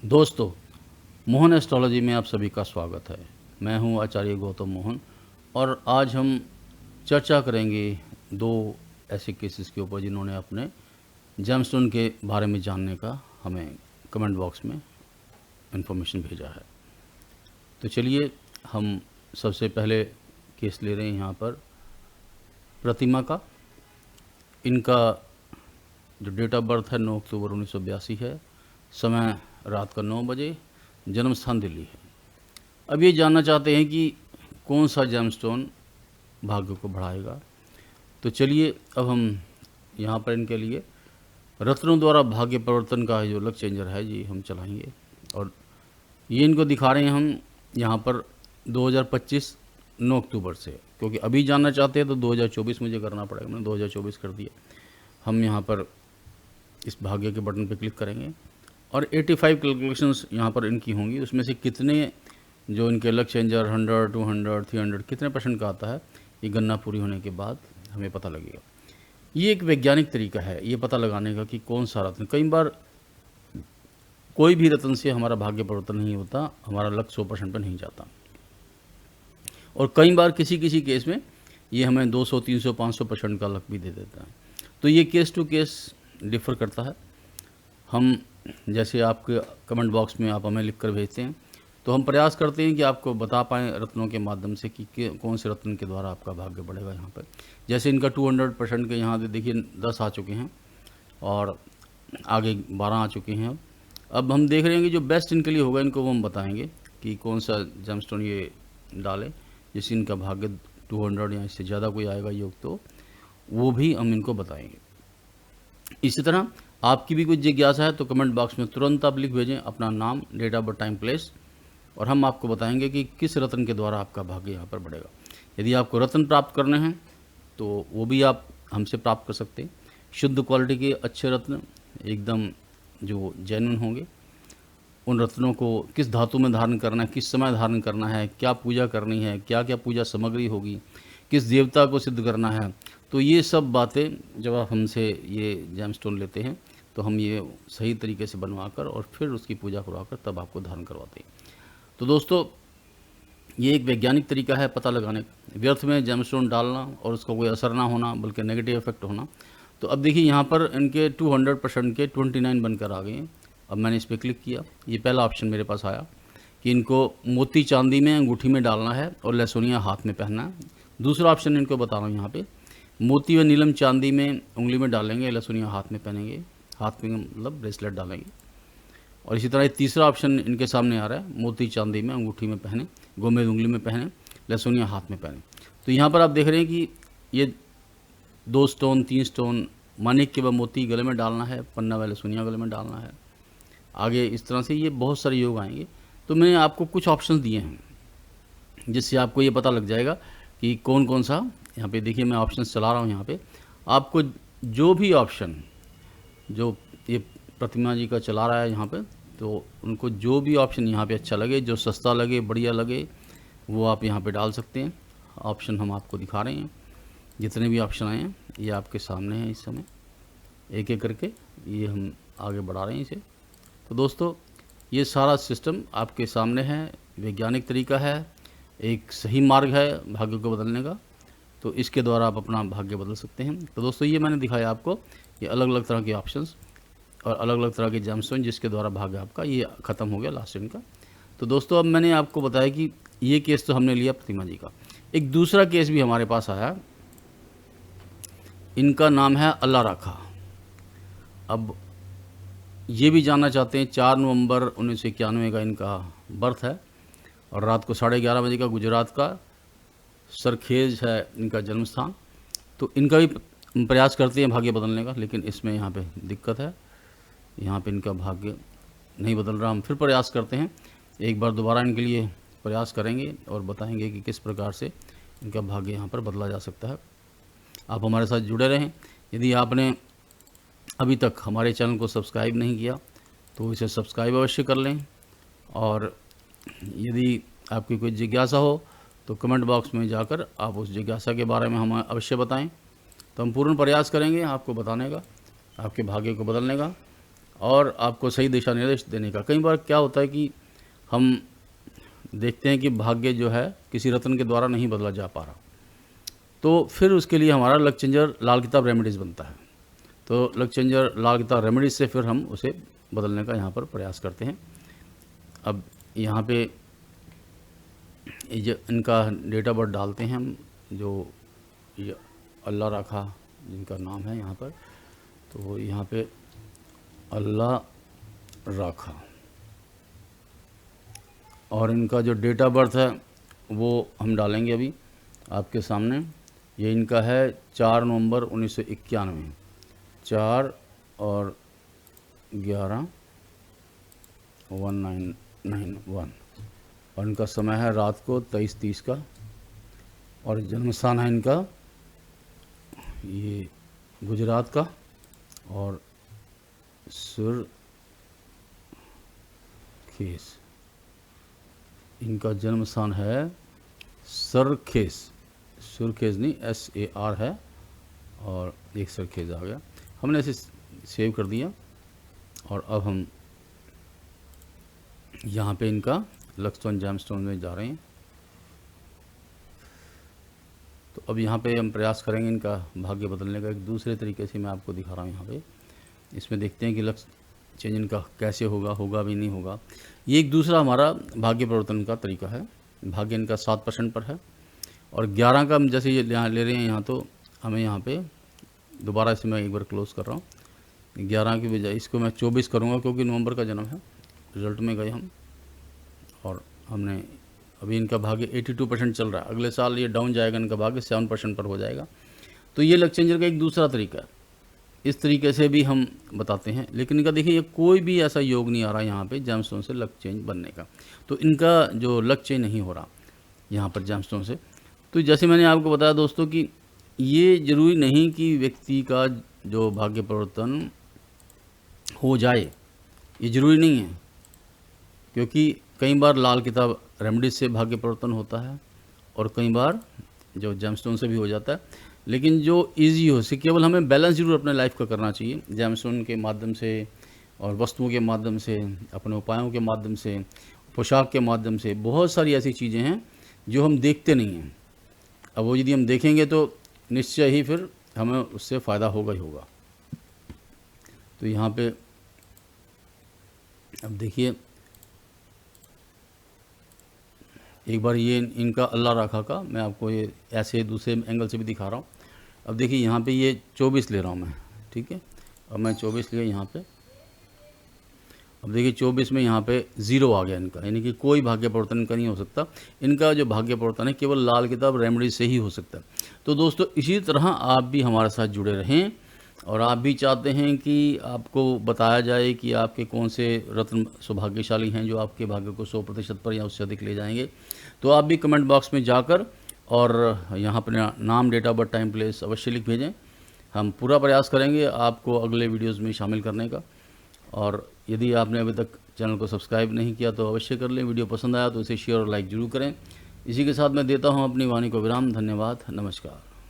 दोस्तों, मोहन एस्ट्रोलॉजी में आप सभी का स्वागत है। मैं हूं आचार्य गौतम मोहन और आज हम चर्चा करेंगे दो ऐसे केसेस के ऊपर जिन्होंने अपने जेमस्टोन के बारे में जानने का हमें कमेंट बॉक्स में इन्फॉर्मेशन भेजा है। तो चलिए हम सबसे पहले केस ले रहे हैं यहाँ पर प्रतिमा का। इनका जो डेट ऑफ बर्थ है 9 अक्टूबर 1982 है, समय रात का 9 बजे, जन्म स्थान दिल्ली है। अब ये जानना चाहते हैं कि कौन सा जेमस्टोन भाग्य को बढ़ाएगा। तो चलिए अब हम यहाँ पर इनके लिए रत्नों द्वारा भाग्य परिवर्तन का जो लक चेंजर है जी हम चलाएंगे और ये इनको दिखा रहे हैं हम यहाँ पर 2025 9 अक्टूबर से, क्योंकि अभी जानना चाहते हैं तो 2024 मुझे करना पड़ेगा। मैंने 2024 कर दिया। हम यहाँ पर इस भाग्य के बटन पर क्लिक करेंगे और 85 कैलकुलेशंस यहाँ पर इनकी होंगी। उसमें से कितने जो इनके लक चेंजर 100, 200, 300 कितने % का आता है, ये गणना पूरी होने के बाद हमें पता लगेगा। ये एक वैज्ञानिक तरीका है ये पता लगाने का कि कौन सा रत्न। कई बार कोई भी रत्न से हमारा भाग्य परिवर्तन नहीं होता, हमारा लक 100% पर नहीं जाता, और कई बार किसी किसी केस में ये हमें 200, 300, 500% का लक भी दे देता है। तो ये केस टू केस डिफ़र करता है। हम जैसे आपके कमेंट बॉक्स में आप हमें लिख कर भेजते हैं तो हम प्रयास करते हैं कि आपको बता पाएँ रत्नों के माध्यम से कि कौन से रत्न के द्वारा आपका भाग्य बढ़ेगा। यहाँ पर जैसे इनका 200% के यहाँ देखिए 10 आ चुके हैं और आगे 12 आ चुके हैं। अब हम देख रहे हैं कि जो बेस्ट इनके लिए होगा इनको वो हम बताएंगे कि कौन सा जेमस्टोन ये डालें जिससे इनका भाग्य 200 या इससे ज़्यादा कोई आएगा योग, तो वो भी हम इनको बताएंगे। इसी तरह आपकी भी कुछ जिज्ञासा है तो कमेंट बॉक्स में तुरंत आप लिख भेजें अपना नाम, date of birth, time, place, और हम आपको बताएंगे कि किस रत्न के द्वारा आपका भाग्य यहाँ पर बढ़ेगा। यदि आपको रत्न प्राप्त करने हैं तो वो भी आप हमसे प्राप्त कर सकते हैं। शुद्ध क्वालिटी के अच्छे रत्न एकदम जो जेन्युइन होंगे, उन रत्नों को किस धातु में धारण करना है, किस समय धारण करना है, क्या पूजा करनी है, क्या क्या पूजा सामग्री होगी, किस देवता को सिद्ध करना है, तो ये सब बातें जब आप हमसे ये जेमस्टोन लेते हैं तो हम ये सही तरीके से बनवाकर और फिर उसकी पूजा करवाकर तब आपको धारण करवाते हैं। तो दोस्तों, ये एक वैज्ञानिक तरीका है पता लगाने का, व्यर्थ में जेमस्टोन डालना और उसका कोई असर ना होना बल्कि नेगेटिव इफेक्ट होना। तो अब देखिए यहाँ पर इनके 200% के 29 बनकर आ गए हैं। अब मैंने इस पर क्लिक किया, ये पहला ऑप्शन मेरे पास आया कि इनको मोती चांदी में अंगूठी में डालना है और लहसुनिया हाथ में पहनना है। दूसरा ऑप्शन इनको बता रहा हूँ यहाँ पे, मोती व नीलम चांदी में उंगली में डालेंगे, लहसुनिया हाथ में पहनेंगे, हाथ में मतलब ब्रेसलेट डालेंगे। और इसी तरह तीसरा ऑप्शन इनके सामने आ रहा है, मोती चांदी में अंगूठी में पहने, गोमेद उंगली में पहने, लहसुनिया हाथ में पहने। तो यहाँ पर आप देख रहे हैं कि ये 2 स्टोन 3 स्टोन मानिक व मोती गले में डालना है, पन्ना व लहसुनिया गले में डालना है। आगे इस तरह से ये बहुत सारे योग आएंगे। तो मैंने आपको कुछ ऑप्शन दिए हैं जिससे आपको ये पता लग जाएगा कि कौन कौन सा। यहाँ पे देखिए मैं ऑप्शन चला रहा हूँ। यहाँ पे आपको जो भी ऑप्शन जो ये प्रतिमा जी का चला रहा है यहाँ पे, तो उनको जो भी ऑप्शन यहाँ पे अच्छा लगे, जो सस्ता लगे, बढ़िया लगे, वो आप यहाँ पे डाल सकते हैं। ऑप्शन हम आपको दिखा रहे हैं, जितने भी ऑप्शन आए हैं ये आपके सामने हैं इस समय, एक एक करके ये हम आगे बढ़ा रहे हैं इसे। तो दोस्तों, ये सारा सिस्टम आपके सामने है, वैज्ञानिक तरीका है, एक सही मार्ग है भाग्य को बदलने का। तो इसके द्वारा आप अपना भाग्य बदल सकते हैं। तो दोस्तों, ये मैंने दिखाया आपको ये अलग अलग तरह के ऑप्शंस और अलग अलग तरह के जेमस्टोन जिसके द्वारा भाग्य आपका ये ख़त्म हो गया लास्ट इनका। तो दोस्तों, अब मैंने आपको बताया कि ये केस तो हमने लिया प्रतिमा जी का। एक दूसरा केस भी हमारे पास आया, इनका नाम है अल्लाह राखा। अब ये भी जानना चाहते हैं, 4 नवंबर 1991 का इनका बर्थ है और रात को 11:30 बजे का गुजरात का सरखेज है इनका जन्म स्थान। तो इनका भी प्रयास करते हैं भाग्य बदलने का, लेकिन इसमें यहाँ पे दिक्कत है, यहाँ पे इनका भाग्य नहीं बदल रहा। हम फिर प्रयास करते हैं, एक बार दोबारा इनके लिए प्रयास करेंगे और बताएंगे कि किस प्रकार से इनका भाग्य यहाँ पर बदला जा सकता है। आप हमारे साथ जुड़े रहें। यदि आपने अभी तक हमारे चैनल को सब्सक्राइब नहीं किया तो इसे सब्सक्राइब अवश्य कर लें, और यदि आपकी कोई जिज्ञासा हो तो कमेंट बॉक्स में जाकर आप उस जिज्ञासा के बारे में हमें अवश्य बताएं। तो हम पूर्ण प्रयास करेंगे आपको बताने का, आपके भाग्य को बदलने का। और आपको सही दिशा निर्देश देने का। कई बार क्या होता है कि हम देखते हैं कि भाग्य जो है किसी रत्न के द्वारा नहीं बदला जा पा रहा, तो फिर उसके लिए हमारा लक चेंजर लाल किताब रेमेडीज़ बनता है। तो लक चेंजर लाल किताब रेमेडीज़ से फिर हम उसे बदलने का यहाँ पर प्रयास करते हैं। अब यहाँ पे ये इनका डेट ऑफ बर्थ डालते हैं हम, जो ये अल्लाह राखा जिनका नाम है यहाँ पर, तो यहाँ पे अल्लाह राखा, और इनका जो डेट ऑफ बर्थ है वो हम डालेंगे अभी आपके सामने। ये इनका है 4 नवंबर 1991, 4 और 11 1991, और इनका समय है रात को 23:30 का, और जन्म स्थान है इनका ये गुजरात का, और सुरखेस, इनका जन्म स्थान है सरखेस, सुरखेस नहीं SAR है, और एक सरखेस आ गया। हमने इसे सेव कर दिया, और अब हम यहाँ पे इनका लक्ष्टोन जैमस्टोन में जा रहे हैं। तो अब यहाँ पे हम प्रयास करेंगे इनका भाग्य बदलने का एक दूसरे तरीके से। मैं आपको दिखा रहा हूँ यहाँ पे, इसमें देखते हैं कि लक्ष्य चेंज इनका कैसे होगा भी नहीं होगा। ये एक दूसरा हमारा भाग्य परिवर्तन का तरीका है। भाग्य इनका 7% पर है, और 11 का हम जैसे ये यहाँ ले रहे हैं यहाँ, तो हमें यहाँ पे दोबारा इसे मैं एक बार क्लोज़ कर रहा हूँ। 11 की बजाय इसको मैं 24 करूँगा, क्योंकि नवंबर का जन्म है। रिजल्ट में गए हम, और हमने अभी इनका भाग्य 82% चल रहा है। अगले साल ये डाउन जाएगा, इनका भाग्य 7% पर हो जाएगा। तो ये लक चेंजर का एक दूसरा तरीका है। इस तरीके से भी हम बताते हैं, लेकिन इनका देखिए ये कोई भी ऐसा योग नहीं आ रहा यहाँ पे जैमस्टोन से लक चेंज बनने का। तो इनका जो लक चेंज नहीं हो रहा यहाँ पर जैमस्टोन से। तो जैसे मैंने आपको बताया दोस्तों कि ये ज़रूरी नहीं कि व्यक्ति का जो भाग्य परिवर्तन हो जाए, ये ज़रूरी नहीं है, क्योंकि कई बार लाल किताब रेमेडीज से भाग्य परिवर्तन होता है, और कई बार जो जैमस्टोन से भी हो जाता है। लेकिन जो इजी हो सके, केवल हमें बैलेंस जरूर अपने लाइफ का करना चाहिए, जैमस्टोन के माध्यम से और वस्तुओं के माध्यम से, अपने उपायों के माध्यम से, पोशाक के माध्यम से। बहुत सारी ऐसी चीज़ें हैं जो हम देखते नहीं हैं। अब वो यदि हम देखेंगे तो निश्चय ही फिर हमें उससे फ़ायदा होगा ही होगा। तो यहाँ पे अब देखिए एक बार ये इनका अल्लाह राखा का मैं आपको ये ऐसे दूसरे एंगल से भी दिखा रहा हूँ। अब देखिए यहाँ पे ये 24 ले रहा हूँ मैं, ठीक है। अब मैं 24 लिया यहाँ पे। अब देखिए 24 में यहाँ पे 0 आ गया इनका, यानी कि कोई भाग्य परिवर्तन इनका नहीं हो सकता। इनका जो भाग्य परिवर्तन है केवल लाल किताब रेमेडी से ही हो सकता है। तो दोस्तों इसी तरह आप भी हमारे साथ जुड़े रहें, और आप भी चाहते हैं कि आपको बताया जाए कि आपके कौन से रत्न सौभाग्यशाली हैं जो आपके भाग्य को 100% पर या उससे अधिक ले जाएंगे। तो आप भी कमेंट बॉक्स में जाकर और यहाँ अपना नाम, date of birth, time, place अवश्य लिख भेजें। हम पूरा प्रयास करेंगे आपको अगले वीडियोज़ में शामिल करने का। और यदि आपने अभी तक चैनल को सब्सक्राइब नहीं किया तो अवश्य कर लें। वीडियो पसंद आया तो इसे शेयर और लाइक ज़रूर करें। इसी के साथ मैं देता हूँ अपनी वाणी को विराम। धन्यवाद, नमस्कार।